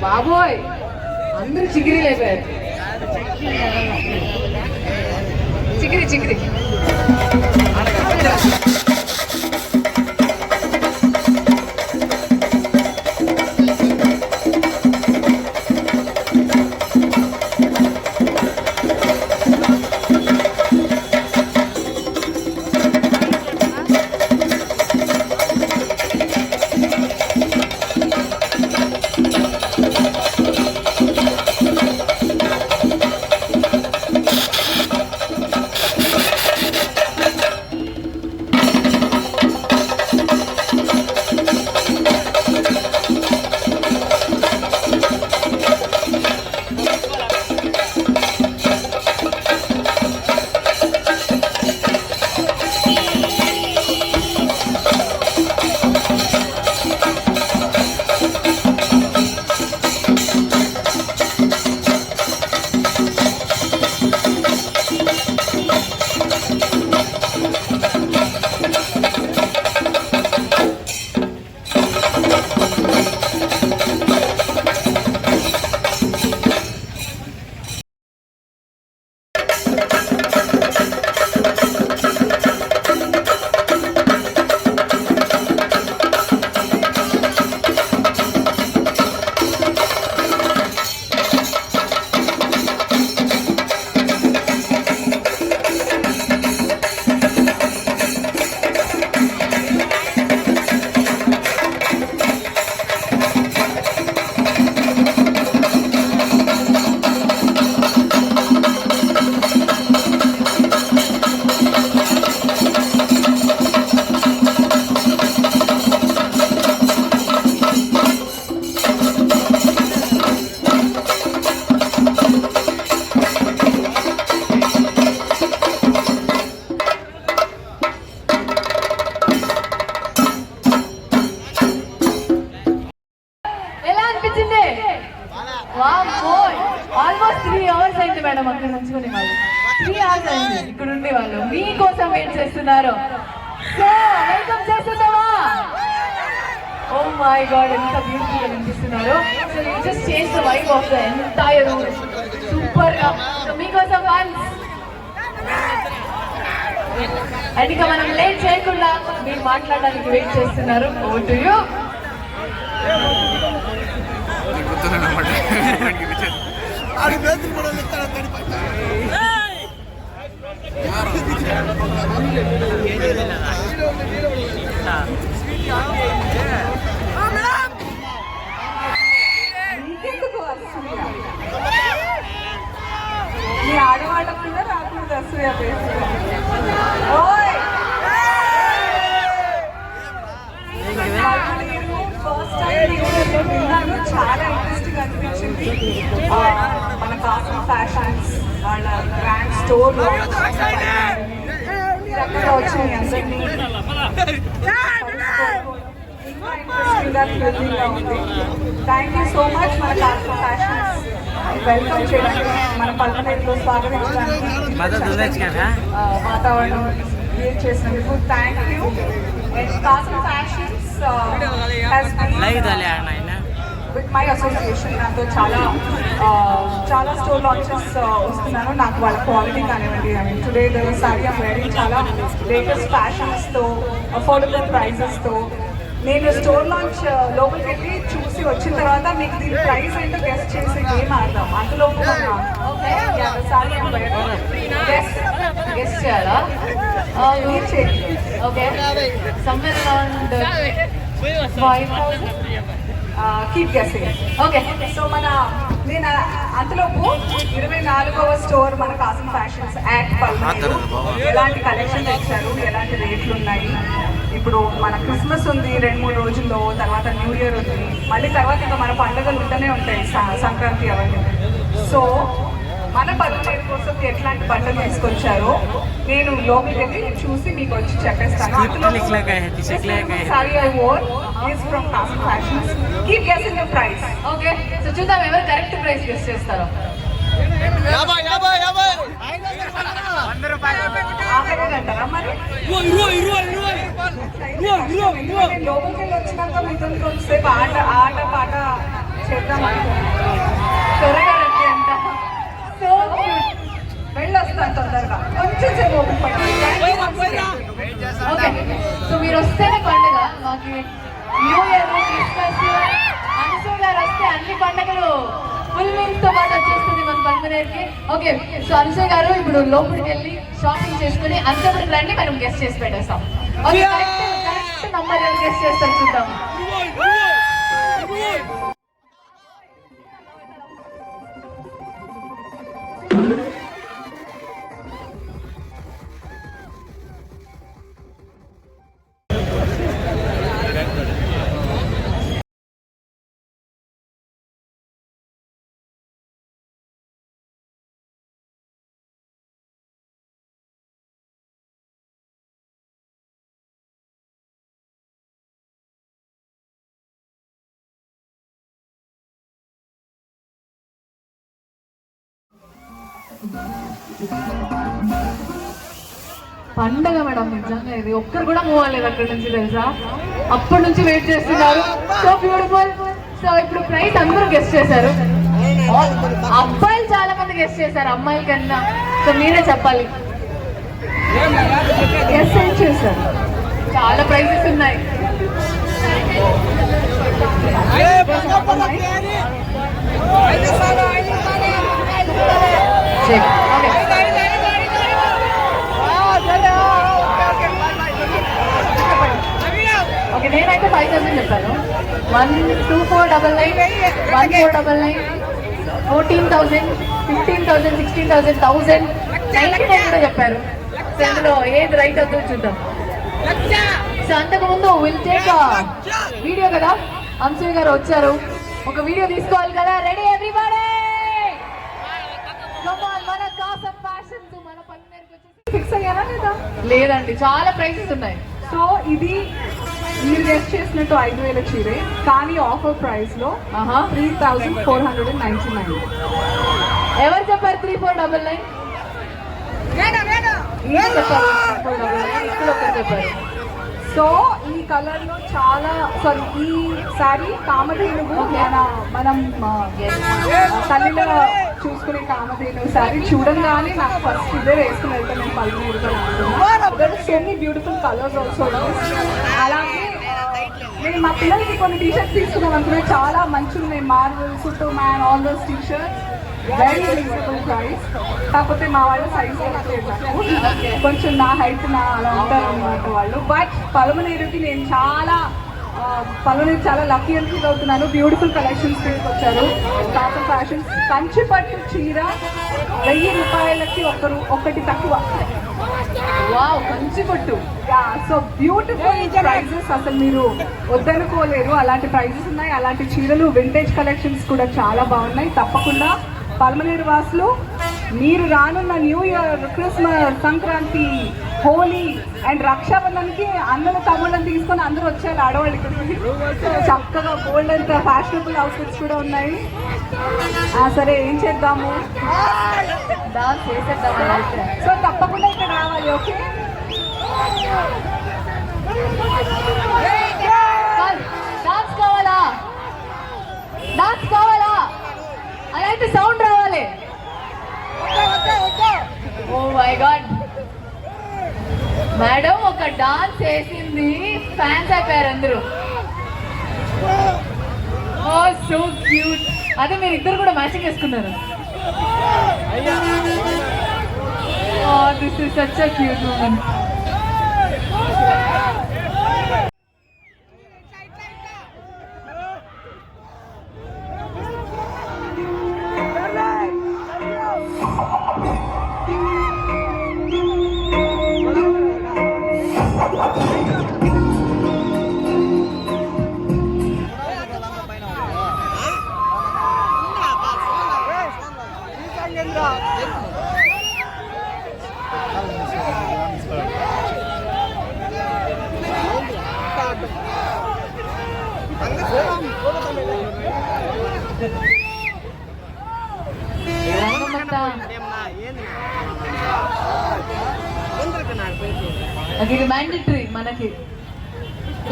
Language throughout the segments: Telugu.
బాబోయ్ అందరూ చికిరీలు అయిపోయారు. చికిరి చికిరి ఆల్మోస్ట్ 3 hours అయింది మేడం అక్కడ నుంచుకుని వాళ్ళు 3 hours అయింది ఇక్కడ ఉండే వాళ్ళు మీకోసం వెయిట్ చేస్తున్నారు. సో వెల్కమ్ చేస్తున్నావా? ఓ మై గాడ్ ఎంత బ్యూటిఫుల్ గా అనిపిస్తున్నారు. So you just change the vibe of the entire room super గా. సో మీకోసం ఫ్యాన్స్ అండ్ ఇక మనం లేట్ చేయకుండా మీరు మాట్లాడడానికి వెయిట్ చేస్తున్నారు. ఓ టు యూ. మీ ఆడవాళ్ళకుండా రాకూడదు అసూయ. విన్నాను, చాలా ఇంట్రెస్టింగ్ అనిపించింది. మన కాసం ఫ్యాషన్స్ వాళ్ళ బ్రాండ్ స్టోర్ వచ్చినాయి అందరినీ ఇంకా ఇంట్రెస్టింగ్గా థ్రిల్లింగ్గా ఉంది. థ్యాంక్ యూ సో మచ్ మన కాసం ఫ్యాషన్స్ వెల్కమ్ చేయడానికి, మన పల్మనేరులో స్వాగతించడానికి వాతావరణం క్రియేట్ చేసినందుకు thank you. Kasam fashions with my association నాతో చాలా స్టోర్ లాంచెస్ వస్తున్నాను. నాకు వాళ్ళ క్వాలిటీ కానివ్వండి, I mean today the sari I'm wearing చాలా లేటెస్ట్ ఫ్యాషన్స్తో అఫోర్డబుల్ ప్రైజెస్తో. నేను స్టోర్ లాంచ్ లోపలికి వెళ్ళి చూసి వచ్చిన తర్వాత మీకు దీని ప్రైస్ ఏంటో గెస్ట్ చేసి గేమ్ ఆడదాం. అందులో సారీ ఐమ్ వేరింగ్ గెస్ట్ చేయాలా? మీరు చేయండి. Okay, somewhere around 5,000. Keep guessing. Okay, so నేను అంతలోపు 24వ స్టోర్ మన కాసం ఫ్యాషన్స్ యాట్ పల్మనేరు ఎలాంటి కలెక్షన్ తెచ్చారు, ఎలాంటి రేట్లు ఉన్నాయి. ఇప్పుడు మన క్రిస్మస్ ఉంది 2-3 రోజుల్లో, తర్వాత న్యూ ఇయర్ ఉంది, మళ్ళీ తర్వాత ఇంకా మన పండుగలు ఉంటూనే ఉంటాయి, సంక్రాంతి అవన్నీ. సో మన పల్మనేరు కోసం ఎట్లాంటి బట్టలు తీసుకొచ్చారో నేను లోపలికి వెళ్ళి చూసి మీకు వచ్చి చెప్పేస్తాను. Sari I wore is from Kasam fashions. Keep guessing the price. Okay, so చూద్దాం ఎవరు కరెక్ట్ ప్రైస్ గెస్ చేస్తారో. అంటారా మరి? లోపలికి వెళ్ళి వచ్చినాక మీతో కొంచెంసేపు ఆట పాట చేద్దాం త్వరగా రండి అంట. సో వెళ్ళొస్తాను తొందరగా, కొంచెం సేపు ఓపిక పట్టండి. ఓకే, సో మీరు వస్తేనే పండుగ మాకు. న్యూ ఇయర్, క్రిస్మస్, అనసూయ గారు వస్తే అన్ని పండుగలు ఫుల్ మీల్స్ తో పాటు వచ్చేస్తుంది మన పల్మనేర్కి. ఓకే, సో అనసూయ గారు ఇప్పుడు లోపలికి వెళ్ళి షాపింగ్ చేసుకుని అంతవరకు రండి, మనం గెస్ట్ చేసి పెట్టేస్తాం. ఓకే, కరెక్ట్ నంబర్ ఎవరు గెస్ట్ చేస్తారు చూద్దాం. పండగ మేడం, నిజంగా ఇది ఒక్కరు కూడా మూవ్ అవ్వలేదు అక్కడ నుంచి, తెలుసా? అప్పటి నుంచి వెయిట్ చేస్తున్నారు. So beautiful. సో ఇప్పుడు ప్రైస్ అందరూ గెస్ట్ చేశారు. అబ్బాయిలు చాలా మంది గెస్ట్ చేశారు అమ్మాయిల కన్నా. సో మీరే చెప్పాలి. గెస్ట్ ఏం చేశారు? చాలా ప్రైజెస్ ఉన్నాయి. చెక్. ఓకే, నేనైతే 5,000 చెప్పాను. 12499, 1499, 14,000, 15,000, 16,000, 1,000, 99 కూడా చెప్పారు. సో ఇందులో ఏది రైట్ అవుతుందో చూద్దాం. సో అంతకుముందు విల్ టేక్ వీడియో కదా, అనసూయ గారు వచ్చారు, ఒక వీడియో తీసుకోవాలి కదా. Ready everybody? మన కాసం ఫ్యాషన్స్ మన పల్లెకి వచ్చేసి ఫిక్స్ అయ్యారా లేదా? లేదండి, చాలా ప్రైసెస్ ఉన్నాయి. సో ఇది మీరు గెస్ట్ చేసినట్టు 5,000 చీరే, కానీ ఆఫర్ ప్రైస్ లో 3,499. ఎవరు చెప్పారు 3,499? చెప్పారు 3,499. ఇక్కడ ఒకరు చెప్పారు. సో ఈ కలర్ లో చాలా సారీ, ఈ సారీ కామధేనువు, మనం తల్లిలో చూసుకునే కామధేనువు సారీ చూడంగానే నాకు ఫస్ట్ ఇదే వేసుకుని వెళ్తాను నేను పల్మనేరులో. So many beautiful colours also. అలాగే నేను మా పిల్లలకి కొన్ని టీషర్ట్స్ తీసుకున్నాం అనుకున్నా, చాలా మంచిగా ఉన్నాయి. Marvel, superman, all those t-shirts, very reasonable price. కాకపోతే మా వాళ్ళ సైజ్ కొంచెం నా హైట్ నా అలా ఉంటారు అనమాట వాళ్ళు. బట్ పల్మనేరుకి నేను పల్మనేరు చాలా లక్కీ అని ఫీల్ అవుతున్నాను. బ్యూటిఫుల్ కలెక్షన్స్ తీసుకొచ్చారు. కాటన్ ఫ్యాషన్స్ కంచిపట్టు చీర 1,000 రూపాయలకి ఒకటి తక్కువ. వావ్, కంచిపట్టు. సో బ్యూటిఫుల్ ప్రైజెస్, అసలు మీరు వద్దనుకోలేరు. అలాంటి ప్రైజెస్ ఉన్నాయి. అలాంటి చీరలు, వింటేజ్ కలెక్షన్స్ కూడా చాలా బాగున్నాయి. తప్పకుండా పల్మనేరు వాసులు, మీరు రానున్న new year, Christmas, Sankranti, Holi and రక్షాబంధన్కి అన్నల తమ్ముళ్ళని తీసుకొని అందరూ వచ్చారు ఆడవాళ్ళు ఇక్కడికి. చక్కగా గోల్డ్ అండ్ ఫ్యాషనబుల్ అవుట్ఫిట్స్ కూడా ఉన్నాయి. సరే, ఏం చేద్దాము? డాన్స్ చేసేద్దాం. సో తప్పకుండా ఇక్కడ రావాలి. ఓకే, డాన్స్ కావాలా? డాన్స్ కావాలా? అలా అయితే సౌండ్ రావాలి. ఓ మై గాడ్, మేడం ఒక డాన్స్ వేసింది, ఫ్యాన్స్ అయిపోయారు అందరూ. Oh so cute. అదే మీరు ఇద్దరు కూడా మ్యాచింగ్ వేసుకున్నారు. This is such a cute moment. అది మ్యాండేటరీ మనకి.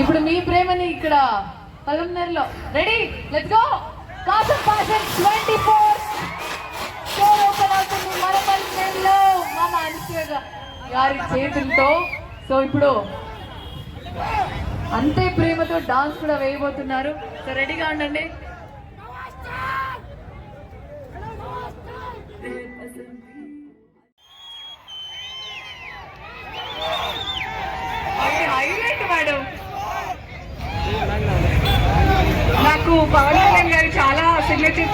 ఇప్పుడు మీ ప్రేమని ఇక్కడ పల్మనేరులో. Ready, let's go. Kasam fashion 24 store open అవుతుంది మన పల్లెల్లో మన అనుష్క గారి చేతులతో. సో ఇప్పుడు అంతే ప్రేమతో డాన్స్ కూడా వేయబోతున్నారు. సో రెడీగా ఉండండి. Highlight madam. నాకు పవన్ కళ్యాణ్ గారు చాలా సిగ్నేచర్